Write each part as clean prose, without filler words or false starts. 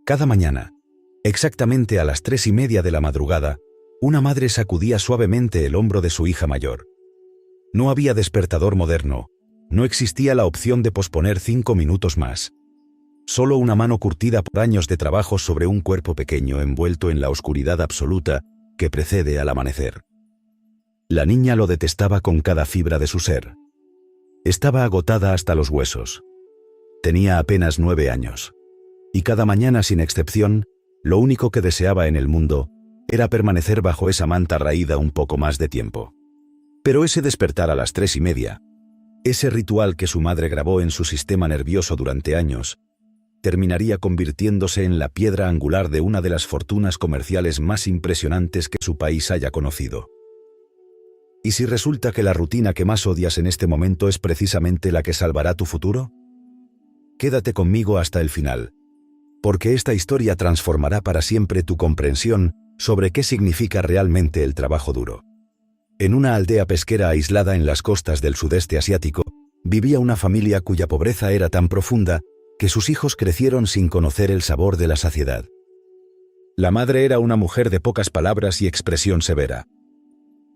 Cada mañana, exactamente a las 3:30 de la madrugada, una madre sacudía suavemente el hombro de su hija mayor. No había despertador moderno, no existía la opción de posponer 5 minutos más. Solo una mano curtida por años de trabajo sobre un cuerpo pequeño envuelto en la oscuridad absoluta que precede al amanecer. La niña lo detestaba con cada fibra de su ser. Estaba agotada hasta los huesos. Tenía apenas 9 años. Y cada mañana, sin excepción, lo único que deseaba en el mundo era permanecer bajo esa manta raída un poco más de tiempo. Pero ese despertar a las 3:30, ese ritual que su madre grabó en su sistema nervioso durante años, terminaría convirtiéndose en la piedra angular de una de las fortunas comerciales más impresionantes que su país haya conocido. ¿Y si resulta que la rutina que más odias en este momento es precisamente la que salvará tu futuro? Quédate conmigo hasta el final, porque esta historia transformará para siempre tu comprensión sobre qué significa realmente el trabajo duro. En una aldea pesquera aislada en las costas del sudeste asiático, vivía una familia cuya pobreza era tan profunda que sus hijos crecieron sin conocer el sabor de la saciedad. La madre era una mujer de pocas palabras y expresión severa.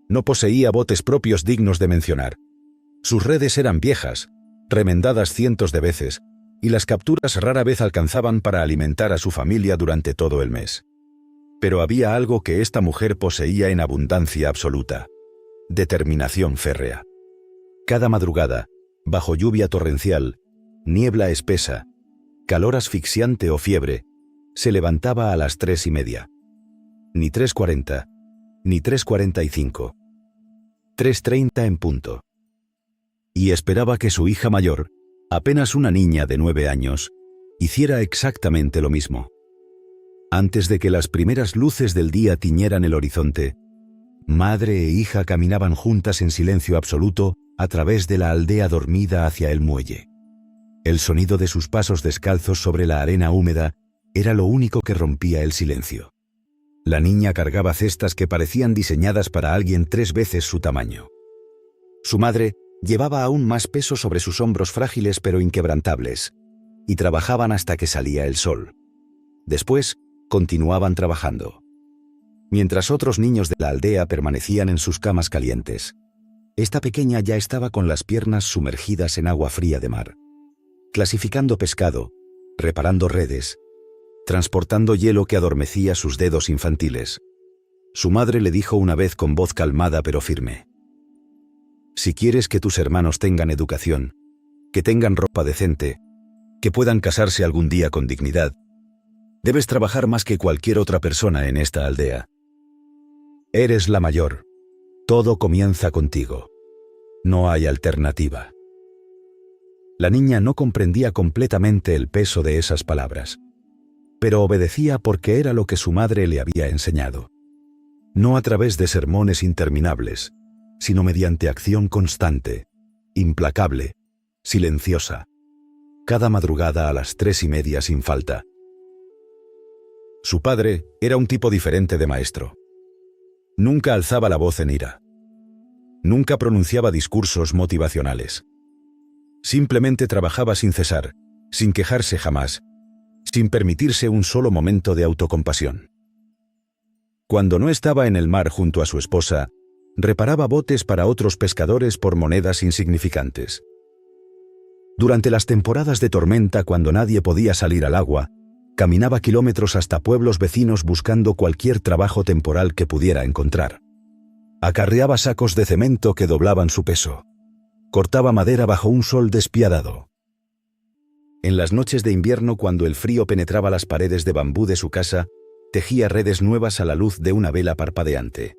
No poseía botes propios dignos de mencionar. Sus redes eran viejas, remendadas cientos de veces, y las capturas rara vez alcanzaban para alimentar a su familia durante todo el mes. Pero había algo que esta mujer poseía en abundancia absoluta: determinación férrea. Cada madrugada, bajo lluvia torrencial, niebla espesa, calor asfixiante o fiebre, se levantaba a las 3:30. Ni 3:40, ni 3:45. 3:30 en punto. Y esperaba que su hija mayor, apenas una niña de 9 años, hiciera exactamente lo mismo. Antes de que las primeras luces del día tiñeran el horizonte, madre e hija caminaban juntas en silencio absoluto a través de la aldea dormida hacia el muelle. El sonido de sus pasos descalzos sobre la arena húmeda era lo único que rompía el silencio. La niña cargaba cestas que parecían diseñadas para alguien 3 veces su tamaño. Su madre llevaba aún más peso sobre sus hombros frágiles pero inquebrantables, y trabajaban hasta que salía el sol. Después, continuaban trabajando. Mientras otros niños de la aldea permanecían en sus camas calientes, esta pequeña ya estaba con las piernas sumergidas en agua fría de mar, clasificando pescado, reparando redes, transportando hielo que adormecía sus dedos infantiles. Su madre le dijo una vez con voz calmada pero firme: si quieres que tus hermanos tengan educación, que tengan ropa decente, que puedan casarse algún día con dignidad, debes trabajar más que cualquier otra persona en esta aldea. Eres la mayor. Todo comienza contigo. No hay alternativa. La niña no comprendía completamente el peso de esas palabras, pero obedecía porque era lo que su madre le había enseñado. No a través de sermones interminables, sino mediante acción constante, implacable, silenciosa, cada madrugada a las 3:30 sin falta. Su padre era un tipo diferente de maestro. Nunca alzaba la voz en ira. Nunca pronunciaba discursos motivacionales. Simplemente trabajaba sin cesar, sin quejarse jamás, sin permitirse un solo momento de autocompasión. Cuando no estaba en el mar junto a su esposa, reparaba botes para otros pescadores por monedas insignificantes. Durante las temporadas de tormenta, cuando nadie podía salir al agua, caminaba kilómetros hasta pueblos vecinos buscando cualquier trabajo temporal que pudiera encontrar. Acarreaba sacos de cemento que doblaban su peso. Cortaba madera bajo un sol despiadado. En las noches de invierno, cuando el frío penetraba las paredes de bambú de su casa, tejía redes nuevas a la luz de una vela parpadeante.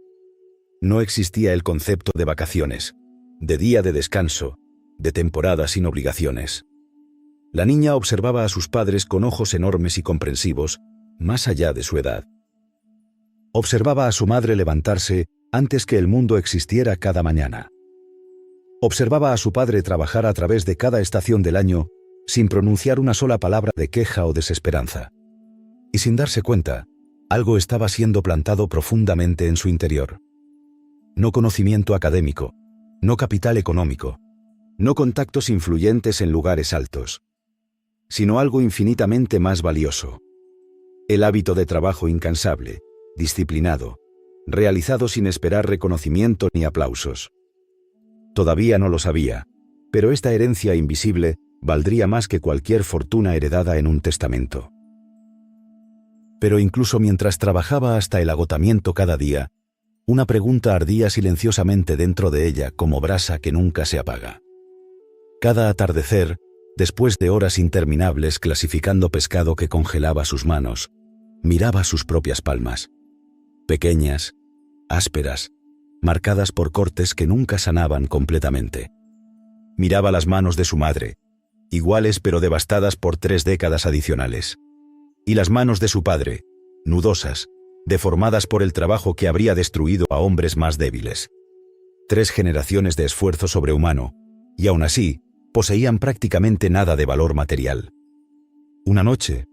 No existía el concepto de vacaciones, de día de descanso, de temporada sin obligaciones. La niña observaba a sus padres con ojos enormes y comprensivos, más allá de su edad. Observaba a su madre levantarse antes que el mundo existiera cada mañana. Observaba a su padre trabajar a través de cada estación del año, sin pronunciar una sola palabra de queja o desesperanza. Y sin darse cuenta, algo estaba siendo plantado profundamente en su interior. No conocimiento académico, no capital económico, no contactos influyentes en lugares altos, sino algo infinitamente más valioso: El hábito de trabajo incansable, disciplinado, realizado sin esperar reconocimiento ni aplausos. Todavía no lo sabía, pero esta herencia invisible valdría más que cualquier fortuna heredada en un testamento. Pero incluso mientras trabajaba hasta el agotamiento cada día, una pregunta ardía silenciosamente dentro de ella como brasa que nunca se apaga. Cada atardecer, después de horas interminables clasificando pescado que congelaba sus manos, miraba sus propias palmas, pequeñas, ásperas, marcadas por cortes que nunca sanaban completamente. Miraba las manos de su madre, iguales pero devastadas por 3 décadas adicionales, y las manos de su padre, nudosas, deformadas por el trabajo que habría destruido a hombres más débiles. 3 generaciones de esfuerzo sobrehumano, y aún así, poseían prácticamente nada de valor material. Una noche,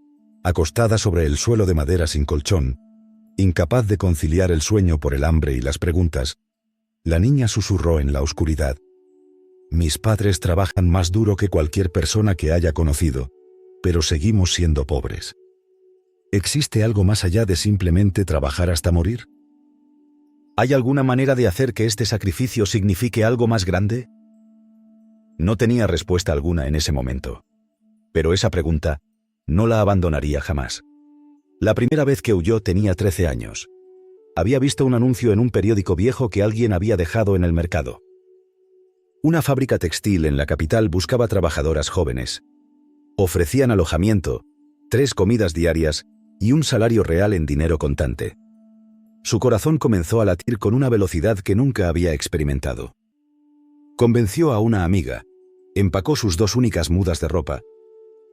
acostada sobre el suelo de madera sin colchón, incapaz de conciliar el sueño por el hambre y las preguntas, la niña susurró en la oscuridad: «Mis padres trabajan más duro que cualquier persona que haya conocido, pero seguimos siendo pobres. ¿Existe algo más allá de simplemente trabajar hasta morir? ¿Hay alguna manera de hacer que este sacrificio signifique algo más grande?» No tenía respuesta alguna en ese momento, pero esa pregunta no la abandonaría jamás. La primera vez que huyó tenía 13 años. Había visto un anuncio en un periódico viejo que alguien había dejado en el mercado. Una fábrica textil en la capital buscaba trabajadoras jóvenes. Ofrecían alojamiento, 3 comidas diarias y un salario real en dinero contante. Su corazón comenzó a latir con una velocidad que nunca había experimentado. Convenció a una amiga, empacó sus 2 únicas mudas de ropa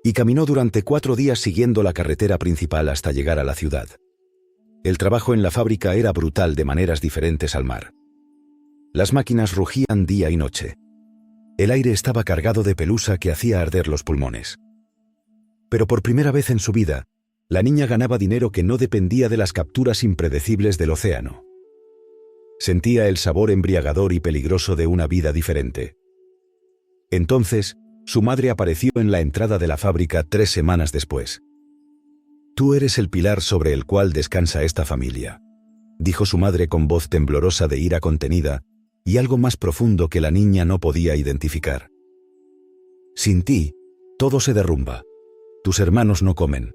y caminó durante 4 días siguiendo la carretera principal hasta llegar a la ciudad. El trabajo en la fábrica era brutal de maneras diferentes al mar. Las máquinas rugían día y noche. El aire estaba cargado de pelusa que hacía arder los pulmones. Pero por primera vez en su vida, la niña ganaba dinero que no dependía de las capturas impredecibles del océano. Sentía el sabor embriagador y peligroso de una vida diferente. Entonces, su madre apareció en la entrada de la fábrica 3 semanas después. «Tú eres el pilar sobre el cual descansa esta familia», dijo su madre con voz temblorosa de ira contenida y algo más profundo que la niña no podía identificar. «Sin ti, todo se derrumba. Tus hermanos no comen.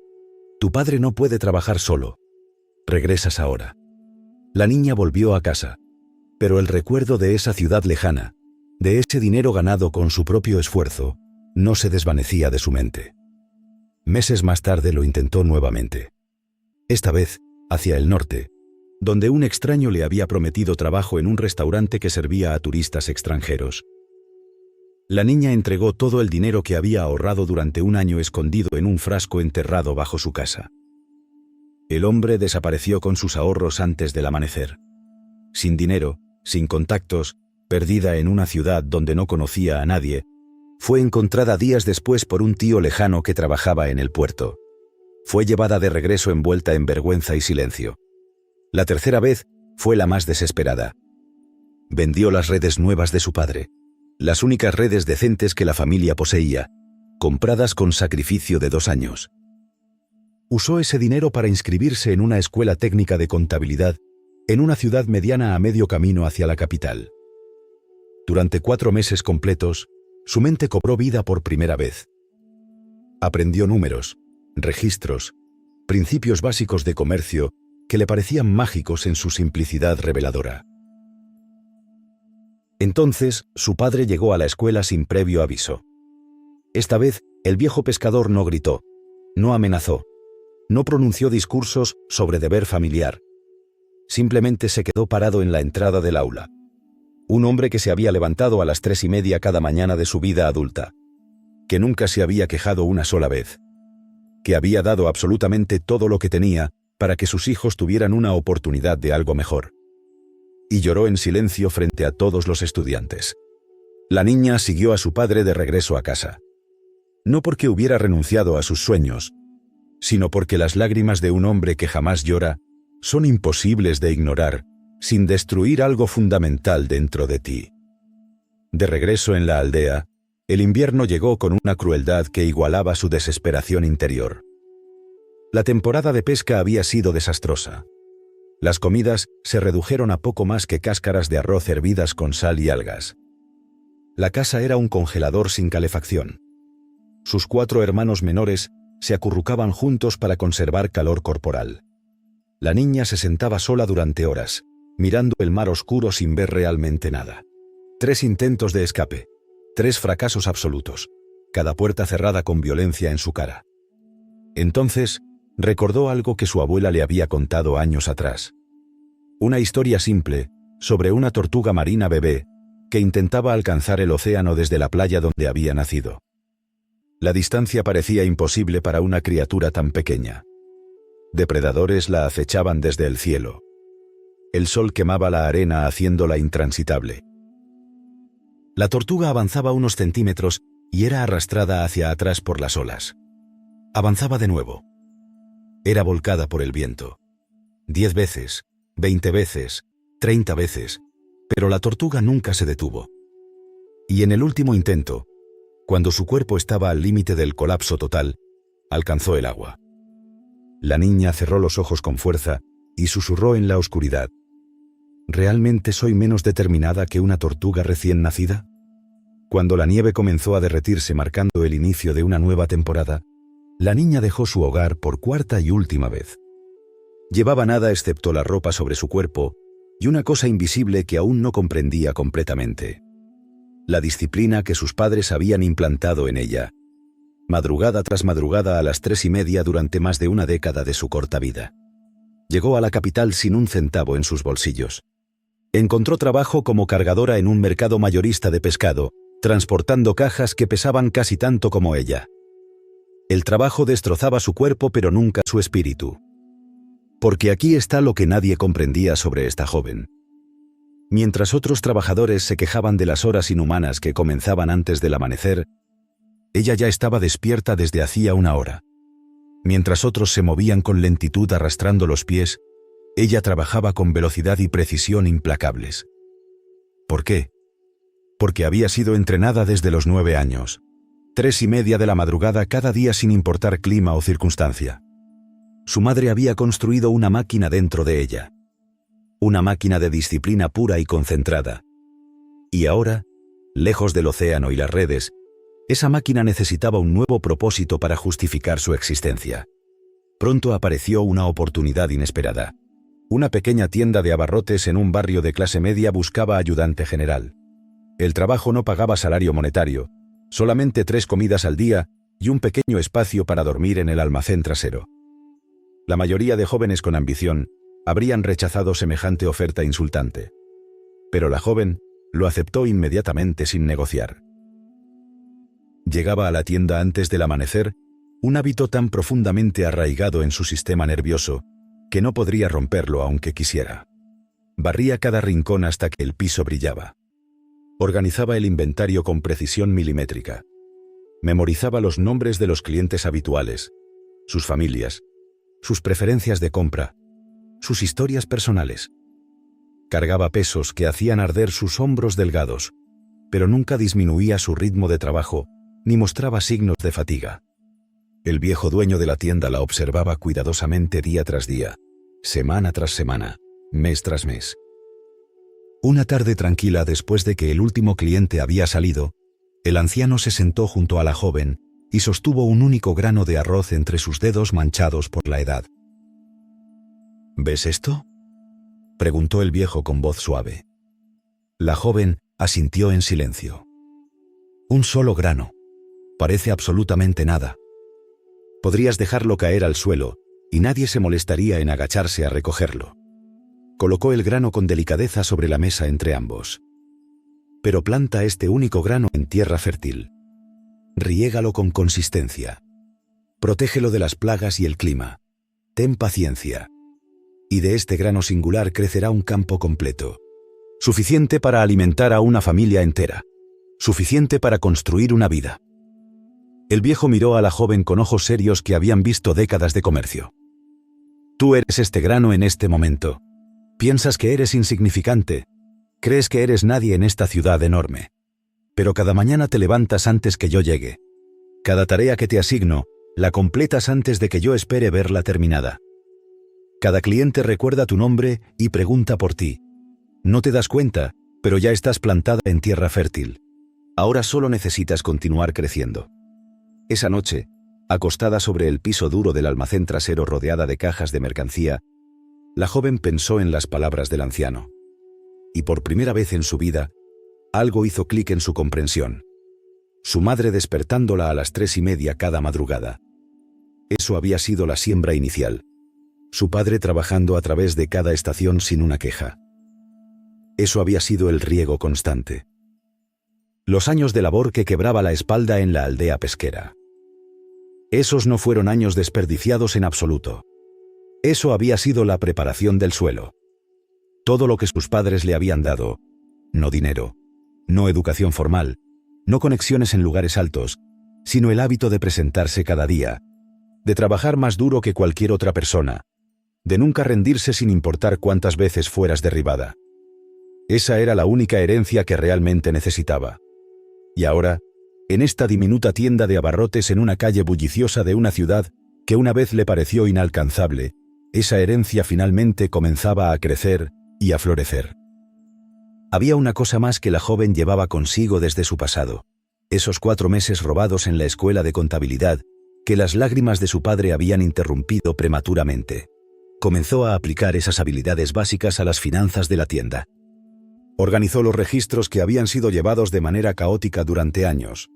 Tu padre no puede trabajar solo. Regresas ahora». La niña volvió a casa, pero el recuerdo de esa ciudad lejana, de ese dinero ganado con su propio esfuerzo, no se desvanecía de su mente. Meses más tarde lo intentó nuevamente. Esta vez, hacia el norte, donde un extraño le había prometido trabajo en un restaurante que servía a turistas extranjeros. La niña entregó todo el dinero que había ahorrado durante un año escondido en un frasco enterrado bajo su casa. El hombre desapareció con sus ahorros antes del amanecer. Sin dinero, sin contactos, perdida en una ciudad donde no conocía a nadie, fue encontrada días después por un tío lejano que trabajaba en el puerto. Fue llevada de regreso envuelta en vergüenza y silencio. La tercera vez fue la más desesperada. Vendió las redes nuevas de su padre, las únicas redes decentes que la familia poseía, compradas con sacrificio de 2 años. Usó ese dinero para inscribirse en una escuela técnica de contabilidad en una ciudad mediana a medio camino hacia la capital. Durante 4 meses completos, su mente cobró vida por primera vez. Aprendió números, registros, principios básicos de comercio que le parecían mágicos en su simplicidad reveladora. Entonces, su padre llegó a la escuela sin previo aviso. Esta vez, el viejo pescador no gritó, no amenazó, no pronunció discursos sobre deber familiar. Simplemente se quedó parado en la entrada del aula. Un hombre que se había levantado a las 3:30 cada mañana de su vida adulta. Que nunca se había quejado una sola vez. Que había dado absolutamente todo lo que tenía para que sus hijos tuvieran una oportunidad de algo mejor. Y lloró en silencio frente a todos los estudiantes. La niña siguió a su padre de regreso a casa. No porque hubiera renunciado a sus sueños, sino porque las lágrimas de un hombre que jamás llora son imposibles de ignorar sin destruir algo fundamental dentro de ti. De regreso en la aldea, el invierno llegó con una crueldad que igualaba su desesperación interior. La temporada de pesca había sido desastrosa. Las comidas se redujeron a poco más que cáscaras de arroz hervidas con sal y algas. La casa era un congelador sin calefacción. Sus 4 hermanos menores se acurrucaban juntos para conservar calor corporal. La niña se sentaba sola durante horas, mirando el mar oscuro sin ver realmente nada. 3 intentos de escape, 3 fracasos absolutos, cada puerta cerrada con violencia en su cara. Entonces, recordó algo que su abuela le había contado años atrás. Una historia simple, sobre una tortuga marina bebé, que intentaba alcanzar el océano desde la playa donde había nacido. La distancia parecía imposible para una criatura tan pequeña. Depredadores la acechaban desde el cielo. El sol quemaba la arena haciéndola intransitable. La tortuga avanzaba unos centímetros y era arrastrada hacia atrás por las olas. Avanzaba de nuevo. Era volcada por el viento. 10 veces, 20 veces, 30 veces, pero la tortuga nunca se detuvo. Y en el último intento, cuando su cuerpo estaba al límite del colapso total, alcanzó el agua. La niña cerró los ojos con fuerza y susurró en la oscuridad: ¿realmente soy menos determinada que una tortuga recién nacida? Cuando la nieve comenzó a derretirse marcando el inicio de una nueva temporada, la niña dejó su hogar por 4ª y última vez. Llevaba nada excepto la ropa sobre su cuerpo y una cosa invisible que aún no comprendía completamente: la disciplina que sus padres habían implantado en ella, madrugada tras madrugada a las 3:30 durante más de una década de su corta vida. Llegó a la capital sin un centavo en sus bolsillos. Encontró trabajo como cargadora en un mercado mayorista de pescado, transportando cajas que pesaban casi tanto como ella. El trabajo destrozaba su cuerpo pero nunca su espíritu. Porque aquí está lo que nadie comprendía sobre esta joven. Mientras otros trabajadores se quejaban de las horas inhumanas que comenzaban antes del amanecer, ella ya estaba despierta desde hacía una hora. Mientras otros se movían con lentitud arrastrando los pies, ella trabajaba con velocidad y precisión implacables. ¿Por qué? Porque había sido entrenada desde los 9 años. 3:30 de la madrugada cada día sin importar clima o circunstancia. Su madre había construido una máquina dentro de ella. Una máquina de disciplina pura y concentrada. Y ahora, lejos del océano y las redes, esa máquina necesitaba un nuevo propósito para justificar su existencia. Pronto apareció una oportunidad inesperada. Una pequeña tienda de abarrotes en un barrio de clase media buscaba ayudante general. El trabajo no pagaba salario monetario, solamente 3 comidas al día y un pequeño espacio para dormir en el almacén trasero. La mayoría de jóvenes con ambición habrían rechazado semejante oferta insultante. Pero la joven lo aceptó inmediatamente sin negociar. Llegaba a la tienda antes del amanecer, un hábito tan profundamente arraigado en su sistema nervioso que no podría romperlo aunque quisiera. Barría cada rincón hasta que el piso brillaba. Organizaba el inventario con precisión milimétrica. Memorizaba los nombres de los clientes habituales, sus familias, sus preferencias de compra, sus historias personales. Cargaba pesos que hacían arder sus hombros delgados, pero nunca disminuía su ritmo de trabajo ni mostraba signos de fatiga. El viejo dueño de la tienda la observaba cuidadosamente día tras día, semana tras semana, mes tras mes. Una tarde tranquila después de que el último cliente había salido, el anciano se sentó junto a la joven y sostuvo un único grano de arroz entre sus dedos manchados por la edad. ¿Ves esto?, preguntó el viejo con voz suave. La joven asintió en silencio. Un solo grano. Parece absolutamente nada. Podrías dejarlo caer al suelo y nadie se molestaría en agacharse a recogerlo. Colocó el grano con delicadeza sobre la mesa entre ambos. Pero planta este único grano en tierra fértil. Riégalo con consistencia. Protégelo de las plagas y el clima. Ten paciencia. Y de este grano singular crecerá un campo completo. Suficiente para alimentar a una familia entera. Suficiente para construir una vida. El viejo miró a la joven con ojos serios que habían visto décadas de comercio. Tú eres este grano en este momento. Piensas que eres insignificante. Crees que eres nadie en esta ciudad enorme. Pero cada mañana te levantas antes que yo llegue. Cada tarea que te asigno La completas antes de que yo espere verla terminada. Cada cliente recuerda tu nombre y pregunta por ti. No te das cuenta, pero ya estás plantada en tierra fértil. Ahora solo necesitas continuar creciendo. Esa noche, acostada sobre el piso duro del almacén trasero rodeada de cajas de mercancía, la joven pensó en las palabras del anciano. Y por primera vez en su vida, algo hizo clic en su comprensión. Su madre despertándola a las 3:30 cada madrugada. Eso había sido la siembra inicial. Su padre trabajando a través de cada estación sin una queja. Eso había sido el riego constante. Los años de labor que quebraba la espalda en la aldea pesquera. Esos no fueron años desperdiciados en absoluto. Eso había sido la preparación del suelo. Todo lo que sus padres le habían dado. No dinero, no educación formal, no conexiones en lugares altos, sino el hábito de presentarse cada día, de trabajar más duro que cualquier otra persona, de nunca rendirse sin importar cuántas veces fueras derribada. Esa era la única herencia que realmente necesitaba. Y ahora, en esta diminuta tienda de abarrotes en una calle bulliciosa de una ciudad que una vez le pareció inalcanzable, esa herencia finalmente comenzaba a crecer y a florecer. Había una cosa más que la joven llevaba consigo desde su pasado. Esos 4 meses robados en la escuela de contabilidad, que las lágrimas de su padre habían interrumpido prematuramente. Comenzó a aplicar esas habilidades básicas a las finanzas de la tienda. Organizó los registros que habían sido llevados de manera caótica durante años.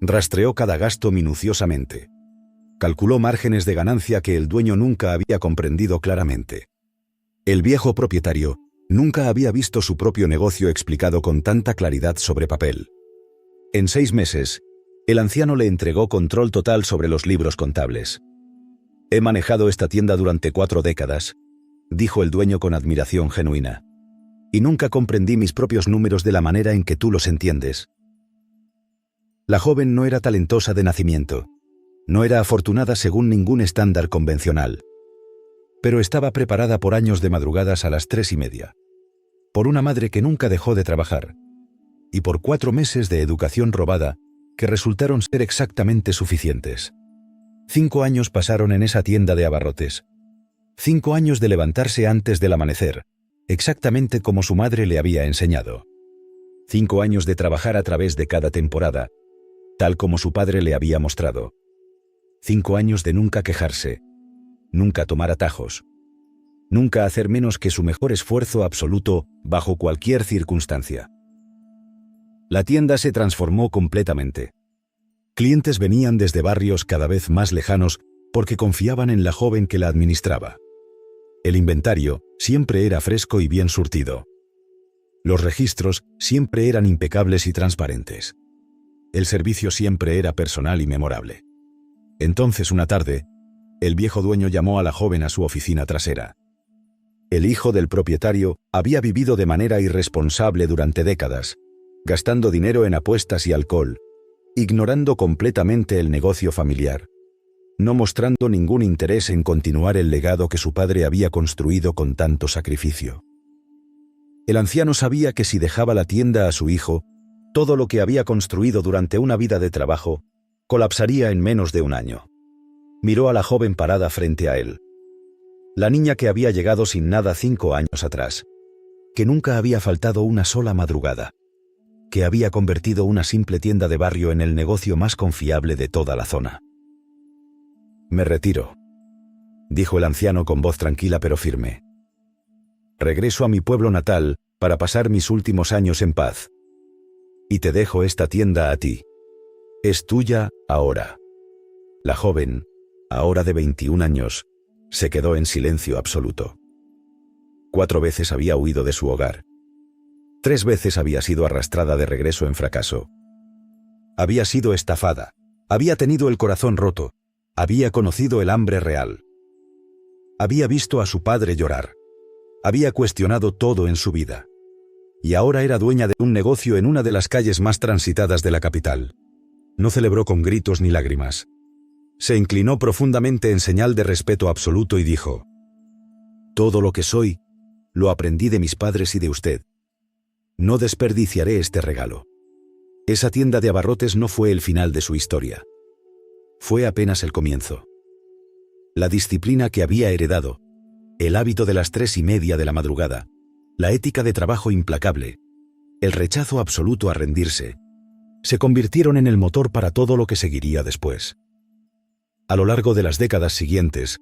Rastreó cada gasto minuciosamente. Calculó márgenes de ganancia que el dueño nunca había comprendido claramente. El viejo propietario nunca había visto su propio negocio explicado con tanta claridad sobre papel. En 6 meses, el anciano le entregó control total sobre los libros contables. «He manejado esta tienda durante 4 décadas», dijo el dueño con admiración genuina. «Y nunca comprendí mis propios números de la manera en que tú los entiendes». La joven no era talentosa de nacimiento. No era afortunada según ningún estándar convencional. Pero estaba preparada por años de madrugadas a las 3:30. Por una madre que nunca dejó de trabajar. Y por 4 meses de educación robada, que resultaron ser exactamente suficientes. 5 años pasaron en esa tienda de abarrotes. 5 años de levantarse antes del amanecer, exactamente como su madre le había enseñado. 5 años de trabajar a través de cada temporada, tal como su padre le había mostrado. 5 años de nunca quejarse, nunca tomar atajos, nunca hacer menos que su mejor esfuerzo absoluto bajo cualquier circunstancia. La tienda se transformó completamente. Clientes venían desde barrios cada vez más lejanos porque confiaban en la joven que la administraba. El inventario siempre era fresco y bien surtido. Los registros siempre eran impecables y transparentes. El servicio siempre era personal y memorable. Entonces, una tarde, el viejo dueño llamó a la joven a su oficina trasera. El hijo del propietario había vivido de manera irresponsable durante décadas, gastando dinero en apuestas y alcohol, ignorando completamente el negocio familiar, no mostrando ningún interés en continuar el legado que su padre había construido con tanto sacrificio. El anciano sabía que si dejaba la tienda a su hijo, todo lo que había construido durante una vida de trabajo colapsaría en menos de un año. Miró a la joven parada frente a él. La niña que había llegado sin nada 5 años atrás, que nunca había faltado una sola madrugada, que había convertido una simple tienda de barrio en el negocio más confiable de toda la zona. «Me retiro», dijo el anciano con voz tranquila pero firme. «Regreso a mi pueblo natal para pasar mis últimos años en paz. Y te dejo esta tienda a ti. Es tuya ahora». La joven, ahora de 21 años, se quedó en silencio absoluto. 4 veces había huido de su hogar. 3 veces había sido arrastrada de regreso en fracaso. Había sido estafada, había tenido el corazón roto, había conocido el hambre real. Había visto a su padre llorar. Había cuestionado todo en su vida. Y ahora era dueña de un negocio en una de las calles más transitadas de la capital. No celebró con gritos ni lágrimas. Se inclinó profundamente en señal de respeto absoluto y dijo: «Todo lo que soy, lo aprendí de mis padres y de usted. No desperdiciaré este regalo». Esa tienda de abarrotes no fue el final de su historia. fue apenas el comienzo. La disciplina que había heredado, el hábito de las 3:30 de la madrugada, la ética de trabajo implacable, el rechazo absoluto a rendirse, se convirtieron en el motor para todo lo que seguiría después. A lo largo de las décadas siguientes,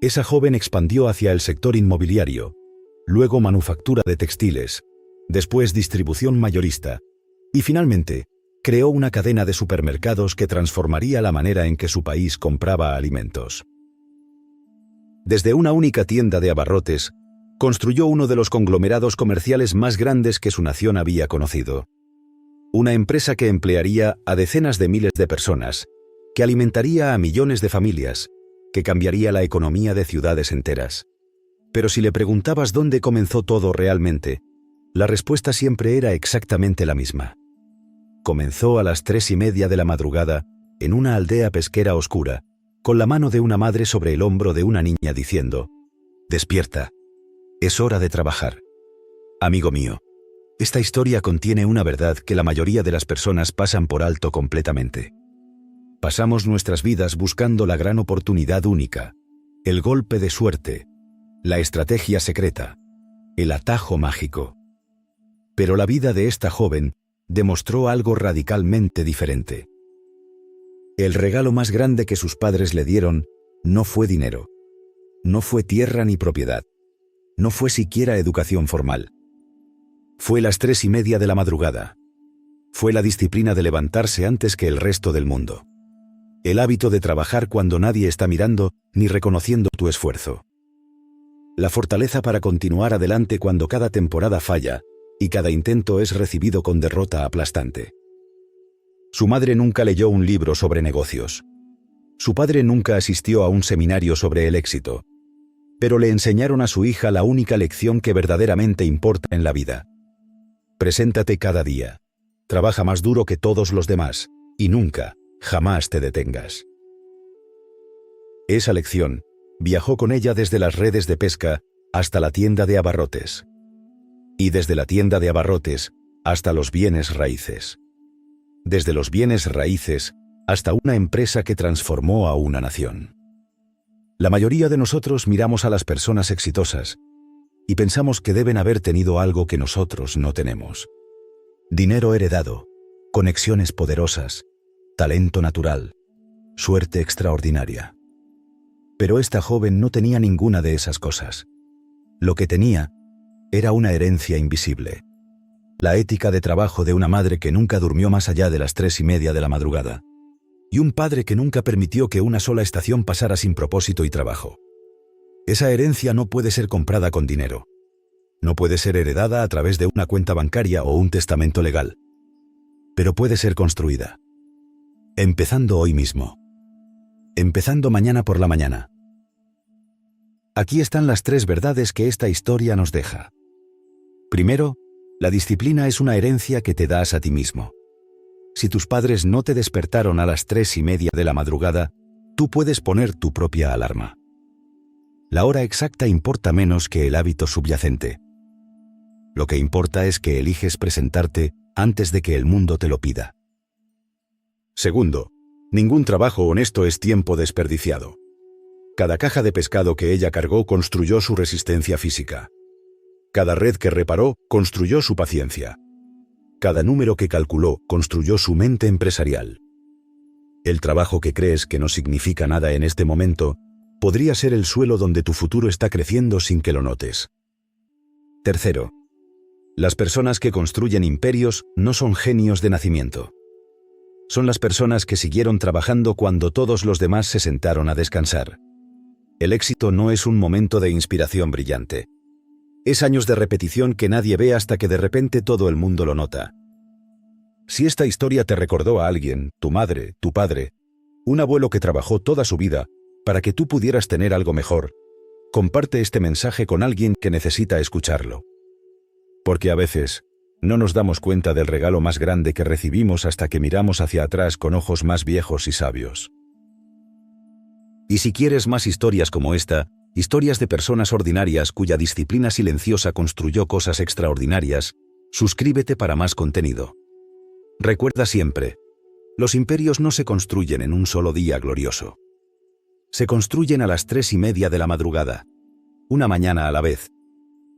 esa joven expandió hacia el sector inmobiliario, luego manufactura de textiles, después distribución mayorista, y finalmente creó una cadena de supermercados que transformaría la manera en que su país compraba alimentos. Desde una única tienda de abarrotes, construyó uno de los conglomerados comerciales más grandes que su nación había conocido. Una empresa que emplearía a decenas de miles de personas, que alimentaría a millones de familias, que cambiaría la economía de ciudades enteras. Pero si le preguntabas dónde comenzó todo realmente, la respuesta siempre era exactamente la misma. Comenzó a las 3:30 de la madrugada, en una aldea pesquera oscura, con la mano de una madre sobre el hombro de una niña diciendo: «Despierta, es hora de trabajar». Amigo mío, esta historia contiene una verdad que la mayoría de las personas pasan por alto completamente. Pasamos nuestras vidas buscando la gran oportunidad única, el golpe de suerte, la estrategia secreta, el atajo mágico. Pero la vida de esta joven demostró algo radicalmente diferente. El regalo más grande que sus padres le dieron no fue dinero, no fue tierra ni propiedad, no fue siquiera educación formal. Fue las 3:30 de la madrugada. Fue la disciplina de levantarse antes que el resto del mundo. El hábito de trabajar cuando nadie está mirando ni reconociendo tu esfuerzo. La fortaleza para continuar adelante cuando cada temporada falla y cada intento es recibido con derrota aplastante. Su madre nunca leyó un libro sobre negocios. Su padre nunca asistió a un seminario sobre el éxito. Pero le enseñaron a su hija la única lección que verdaderamente importa en la vida. Preséntate cada día. Trabaja más duro que todos los demás y nunca, jamás te detengas. Esa lección viajó con ella desde las redes de pesca hasta la tienda de abarrotes. Y desde la tienda de abarrotes hasta los bienes raíces. Desde los bienes raíces hasta una empresa que transformó a una nación. La mayoría de nosotros miramos a las personas exitosas y pensamos que deben haber tenido algo que nosotros no tenemos. Dinero heredado, conexiones poderosas, talento natural, suerte extraordinaria. Pero esta joven no tenía ninguna de esas cosas. Lo que tenía era una herencia invisible. La ética de trabajo de una madre que nunca durmió más allá de las 3:30 de la madrugada. Y un padre que nunca permitió que una sola estación pasara sin propósito y trabajo. Esa herencia no puede ser comprada con dinero. No puede ser heredada a través de una cuenta bancaria o un testamento legal. Pero puede ser construida. Empezando hoy mismo. Empezando mañana por la mañana. Aquí están las 3 verdades que esta historia nos deja. Primero, la disciplina es una herencia que te das a ti mismo. Si tus padres no te despertaron a las 3:30 de la madrugada, tú puedes poner tu propia alarma. La hora exacta importa menos que el hábito subyacente. Lo que importa es que eliges presentarte antes de que el mundo te lo pida. Segundo, ningún trabajo honesto es tiempo desperdiciado. Cada caja de pescado que ella cargó construyó su resistencia física. Cada red que reparó construyó su paciencia. Cada número que calculó construyó su mente empresarial. El trabajo que crees que no significa nada en este momento podría ser el suelo donde tu futuro está creciendo sin que lo notes. Tercero, las personas que construyen imperios no son genios de nacimiento. Son las personas que siguieron trabajando cuando todos los demás se sentaron a descansar. El éxito no es un momento de inspiración brillante. Es años de repetición que nadie ve hasta que de repente todo el mundo lo nota. Si esta historia te recordó a alguien, tu madre, tu padre, un abuelo que trabajó toda su vida para que tú pudieras tener algo mejor, comparte este mensaje con alguien que necesita escucharlo. Porque a veces no nos damos cuenta del regalo más grande que recibimos hasta que miramos hacia atrás con ojos más viejos y sabios. Y si quieres más historias como esta, historias de personas ordinarias cuya disciplina silenciosa construyó cosas extraordinarias, suscríbete para más contenido. Recuerda siempre, Los imperios no se construyen en un solo día glorioso. Se construyen a las 3:30 de la madrugada, una mañana a la vez,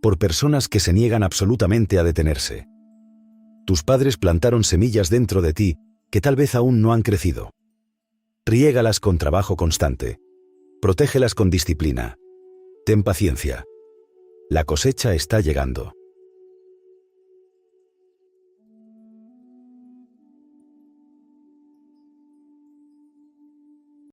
por personas que se niegan absolutamente a detenerse. Tus padres plantaron semillas dentro de ti que tal vez aún no han crecido. Riégalas con trabajo constante. Protégelas con disciplina. Ten paciencia. La cosecha está llegando.